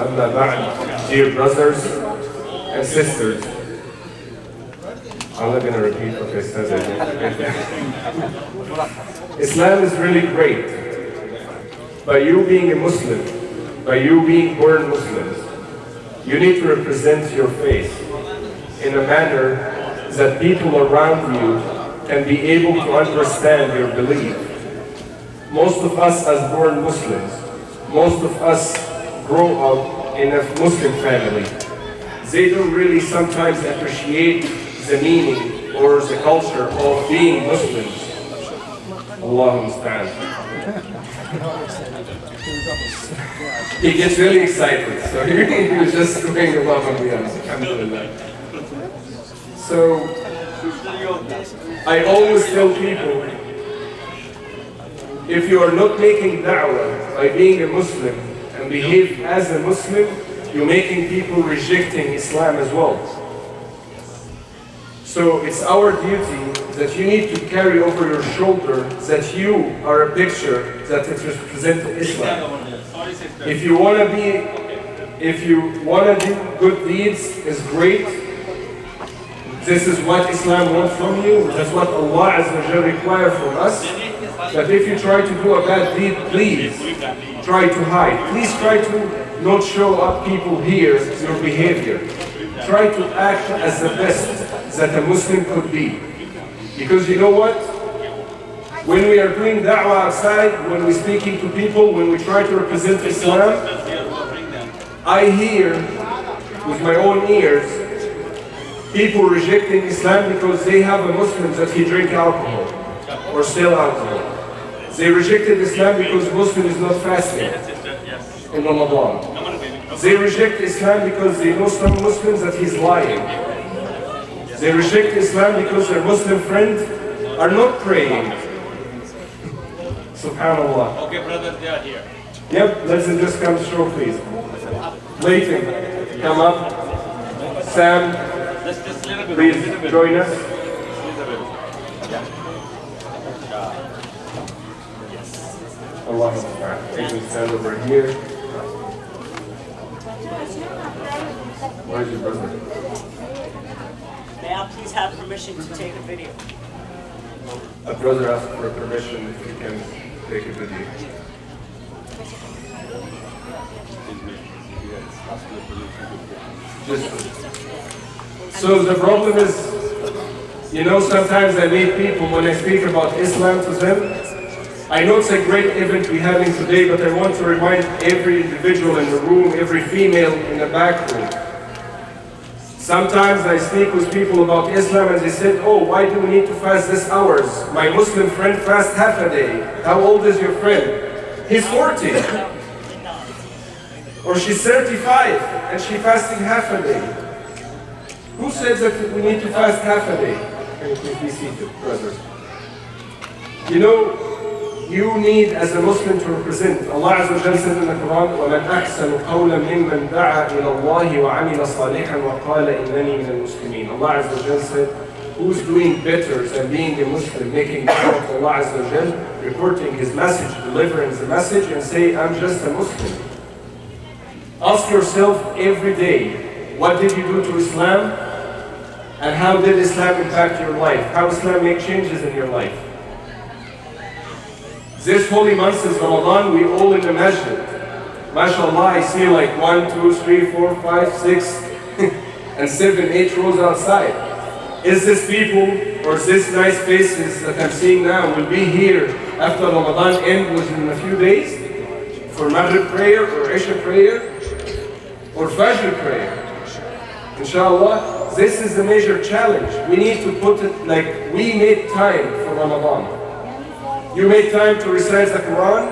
Amma ba'd, dear brothers and sisters. I'm not going to repeat what I said. Islam is really great. By you being a Muslim, by you being born Muslims, you need to represent your faith in a manner that people around you can be able to understand your belief. Most of us as born Muslims, most of us grow up in a Muslim family. They don't really sometimes appreciate the meaning or the culture of being Muslims. Allah musta'an. He gets really excited, so he was just going above and beyond. Alhamdulillah. So, I always tell people, if you are not making da'wah by being a Muslim and behave as a Muslim, you're making people rejecting Islam as well. So it's our duty that you need to carry over your shoulder that you are a picture that it represents Islam. If you want to do good deeds, is great. This is what Islam wants from you. That's what Allah Azza wa Jalla requires from us. But if you try to do a bad deed, please try to hide. Please try to not show up people here your behavior. Try to act as the best that a Muslim could be. Because you know what? When we are doing da'wah outside, when we're speaking to people, when we try to represent Islam, I hear with my own ears people rejecting Islam because they have a Muslim that he drink alcohol or sell alcohol. They rejected Islam because Muslim is not fasting in Ramadan. They reject Islam because they know some Muslims that he's lying. They reject Islam because their Muslim friends are not praying. Subhanallah. Okay, brothers, they are here. Yep, let's just come show, please. Leighton, come up. Sam, please join us. Allah Akbar. You can stand over here. Where's your brother? May I please have permission to take a video? A brother asked for permission if he can take a video. So the problem is, you know, sometimes I meet people when I speak about Islam to them. I know it's a great event we're having today, but I want to remind every individual in the room, every female in the back room. Sometimes I speak with people about Islam and they said, oh, why do we need to fast this hours? My Muslim friend fasts half a day. How old is your friend? He's 40. Or she's 35 and she's fasting half a day. Who said that we need to fast half a day? Can you please be seated, brothers? You know, you need as a Muslim to represent. Allah Azza wa Jalla said in the Quran, وَمَنْ أَحْسَنُ قَوْلًا مِمَّنْ دَعَى إِلَى اللَّهِ وَعَمِلَ صَالِحًا وَقَالَ إِنَّنِي مِنَ الْمُسْلِمِينَ. Allah Azza wa Jalla said, who's doing better than being a Muslim, making da'wah to Allah Azza wa Jalla, reporting his message, delivering the message, and say, I'm just a Muslim. Ask yourself every day, what did you do to Islam? And how did Islam impact your life? How Islam make changes in your life? This holy month is Ramadan, we all in the masjid. MashaAllah, I see like 1, 2, 3, 4, 5, 6, and 7, 8 rows outside. Is this people or this nice faces that I'm seeing now will be here after Ramadan end within a few days? For Maghrib prayer or Isha prayer or Fajr prayer? Inshallah, this is the major challenge. We need to put it like we made time for Ramadan. You made time to recite the Quran.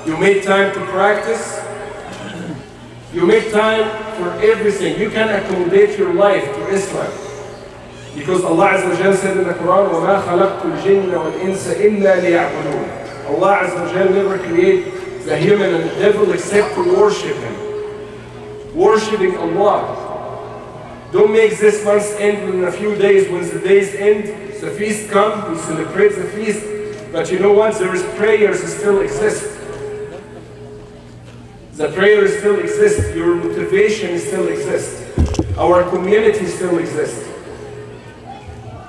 You made time to practice. You make time for everything. You can accommodate your life to Islam. Because Allah Azza wa Jalla said in the Quran, وَمَا خَلَقْتُ الْجِنَّ وَالْإِنسَ إِلَّا لِيَعْبُدُونَ. Allah Azza wa Jalla never created the human and the devil except to worship Him. Worshipping Allah. Don't make this month end in a few days. When the days end, the feast comes, we celebrate the feast. But you know what? There is prayers that still exist. The prayer still exists, your motivation still exists, our community still exists.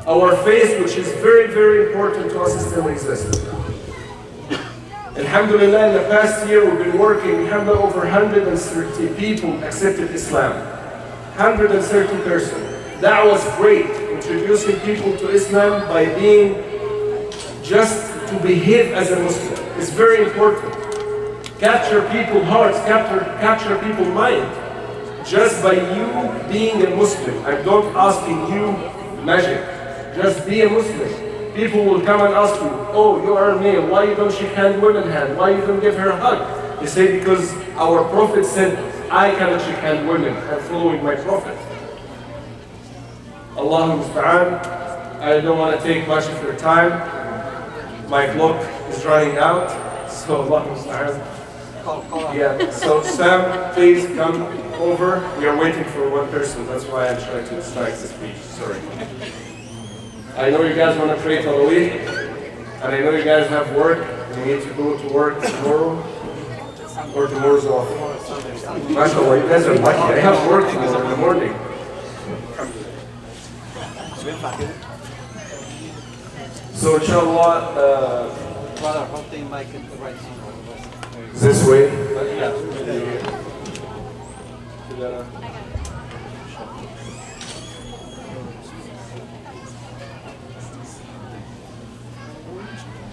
Our faith, which is very, very important to us, still exists. Alhamdulillah, in the past year we've been working, alhamdulillah, over 130 people accepted Islam. 130 persons. That was great, introducing people to Islam by being just to behave as a Muslim. It's very important. Capture people's hearts, capture people's mind. Just by you being a Muslim. I'm not asking you magic. Just be a Muslim. People will come and ask you, oh, you are a male, why you don't shake hand, women hand? Why you don't give her a hug? You say, because our Prophet said, I cannot shake hand women. I'm following my Prophet. Allahu Musta'an. I don't want to take much of your time. My clock is running out. So Allahu Musta'an. Yeah, so Sam, please come over. We are waiting for one person. That's why I'm trying to strike the speech. Sorry. I know you guys want to pray Tarawih, and I know you guys have work. You need to go to work tomorrow, or tomorrow's off. MashaAllah, you guys are lucky. I have work tomorrow in the morning. So inshallah, Brother, hold the mic at the right side. this way.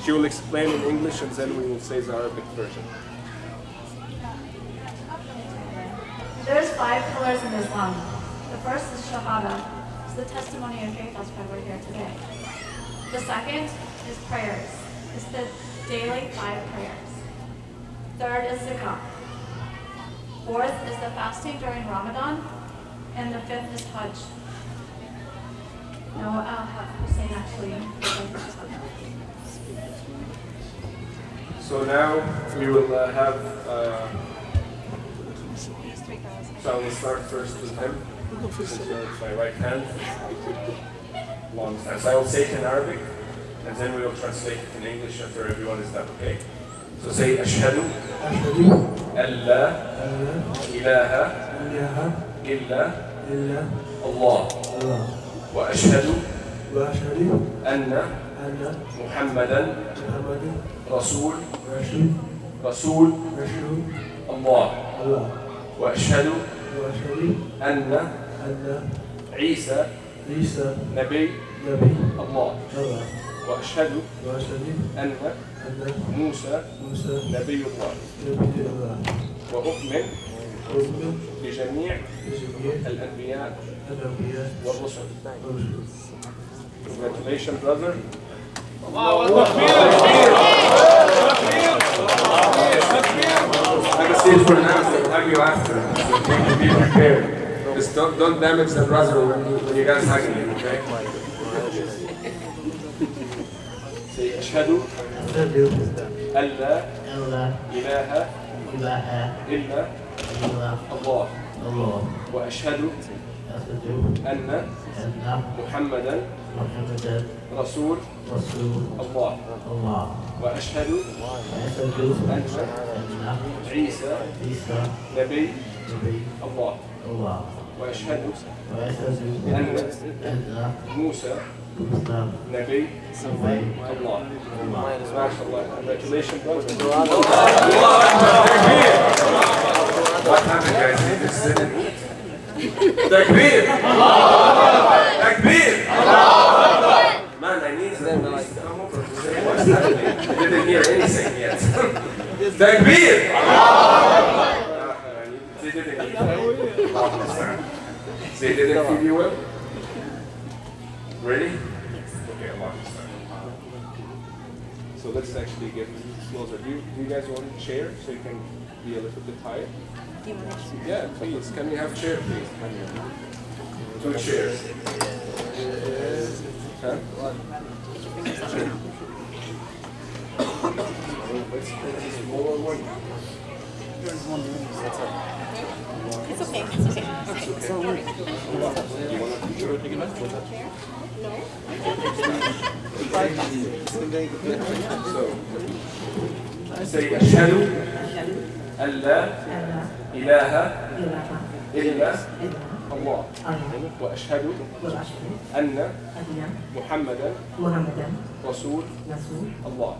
She will explain in English and then we will say the Arabic version. There's 5 pillars in Islam. The first is Shahada. It's the testimony of faith. That's why we're here today. The second is prayers. It's the daily 5 prayers. Third is zakah. Fourth is the fasting during Ramadan. And the fifth is Hajj. Now I'll have Hussein actually. So now we will have, so I will start first with him. This is my right hand. Long time. So I will say it in Arabic, and then we will translate it in English after everyone is done, okay? So say Ashadu, Allah, ilaha, elah, Allah, وأشهد أن محمدا رسول الله وأشهد أن عيسى نبي الله وأشهد أن موسى نبي الله وأؤمن بجميع الأنبياء والرسل. Congratulations, brother. Have a seat for now, so I'll hug you after. So be prepared. Just don't damage the brother when you guys hugging him, okay? Say Ashadu أن لا إله إلا الله وأشهد أن محمدا رسول الله وأشهد أن عيسى نبي الله وأشهد أن موسى نبي الله. MashaAllah. Congratulations, brother. What happened, guys? They just sit and eat. Takbir! Takbir! Man, I need them to come over to say what's happening. I didn't hear anything yet. Takbir! They didn't eat. They didn't feed you well? Ready? Okay, I'm on. So let's actually get closer. Do you guys want a chair so you can be a little bit higher? Yeah, please. Can we have a chair, please? 2 chairs. Huh? Let's take this more one. It's okay, it's okay. It's all right. You want to take it back? So, say Ashadu ألا إله إلا الله وأشهد أن محمدا رسول الله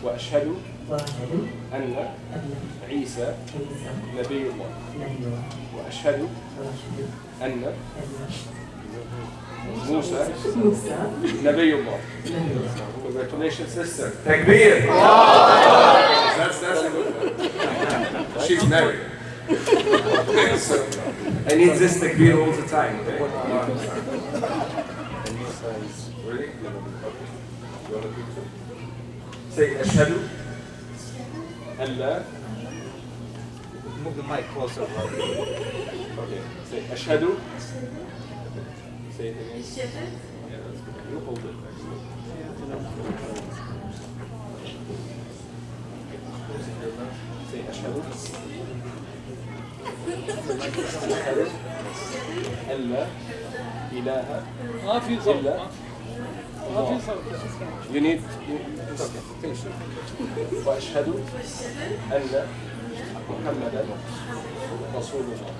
وأشهد أن عيسى نبي الله وأشهد أن موسى نبي الله. Congratulations, sister. Takbir. That's a good one. She's married. So, I need this takbir all the time. Okay? Really? Say Ashadu. Allah. Move the mic closer. Okay. Say Ashadu. Say it again. Yeah, that's good. You hold it. Say Ashadu. أشهد أن لا إله إلا الله. You need وأشهد أن محمدا رسول الله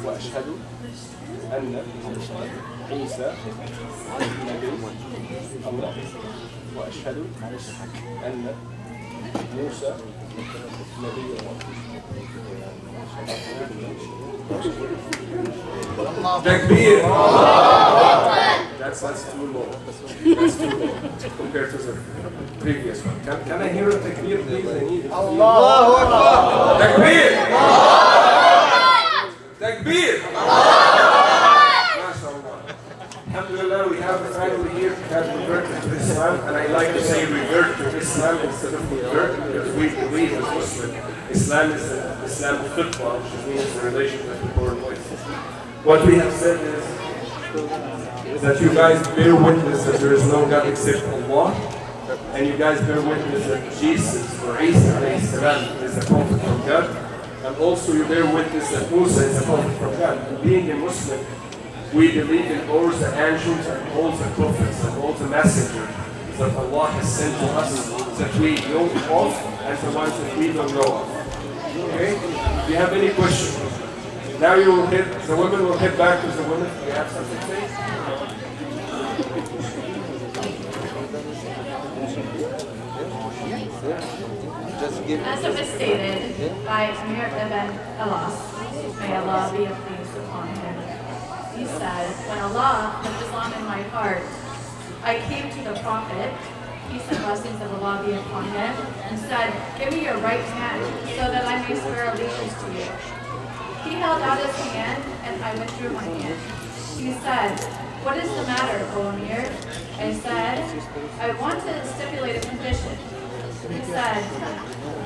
وأشهد أن عيسى نبي الله وأشهد أن موسى نبي الله. Takbir. That's too low. That's too low compared to the previous one. Can I hear a takbir, please? I need it. Allahu Akbar. Takbir. Takbir. MashaAllah. Alhamdulillah, we have a family here that reverted to Islam, and I like to say revert to Islam instead of revert because we believe as Muslims Islam is the Islam of fiqh, which means the relation with the Lord voices. What we have said is that you guys bear witness that there is no God except Allah, and you guys bear witness that Jesus or Isa is a prophet from God, and also you bear witness that Musa is a prophet from God. And being a Muslim, we believe in all the angels and all the prophets and all the messengers that Allah has sent to us that we know of and the ones that we don't know of. Okay? Do you have any questions? Now you will hit, the women will head back to the women. Do you have something to say? As it was stated by Amir ibn Allah, may Allah be pleased upon him, he said, when Allah put Islam in my heart, I came to the Prophet, peace and blessings of Allah be upon him, and said, give me your right hand so that I may swear allegiance to you. He held out his hand and I withdrew my hand. He said, what is the matter, O Amir? I said, I want to stipulate a condition. He said,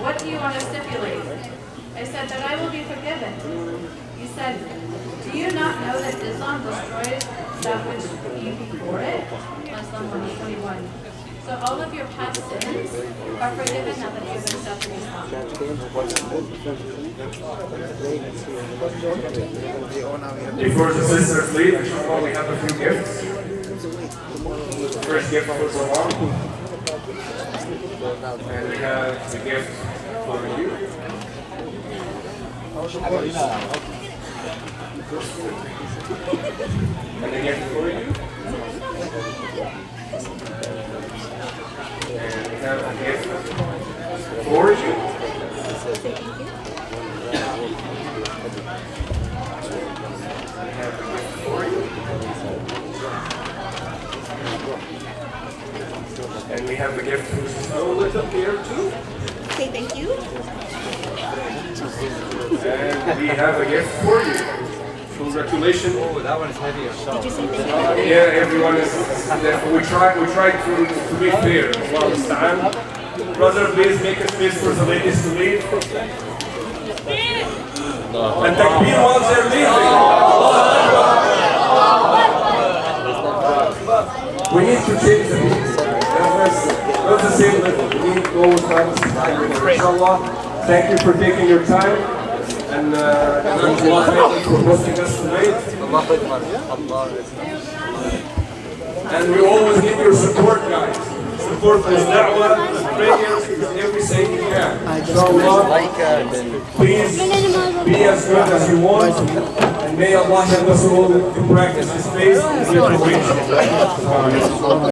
what do you want to stipulate? I said that I will be forgiven. He said, do you not know that Islam destroys that which came before it? Muslim 121. So all of your past sins are forgiven now that you've accepted Islam. Before the sisters leave, we have a few gifts. First gift for Salam. And we have the gift for you. And a gift for you. And we have a gift for you. And we have a gift for lit up here too. Okay, thank you. And we have a gift for you. Congratulations. Oh, that one is heavier. Did you say thank you? Yeah, everyone is. We try to be fair. Well, brother, please make a space for the ladies to leave. And takbir once they're leaving. We need to change the beat. That's the same level. We need to go with that. Inshallah. Thank you for taking your time. And Allah, thank you for hosting us tonight. And we always need your support, guys. support his da'wah, his prayers, his everything you can. Inshallah, please be as good as you want, and may Allah help us all to practice His faith and get to reach.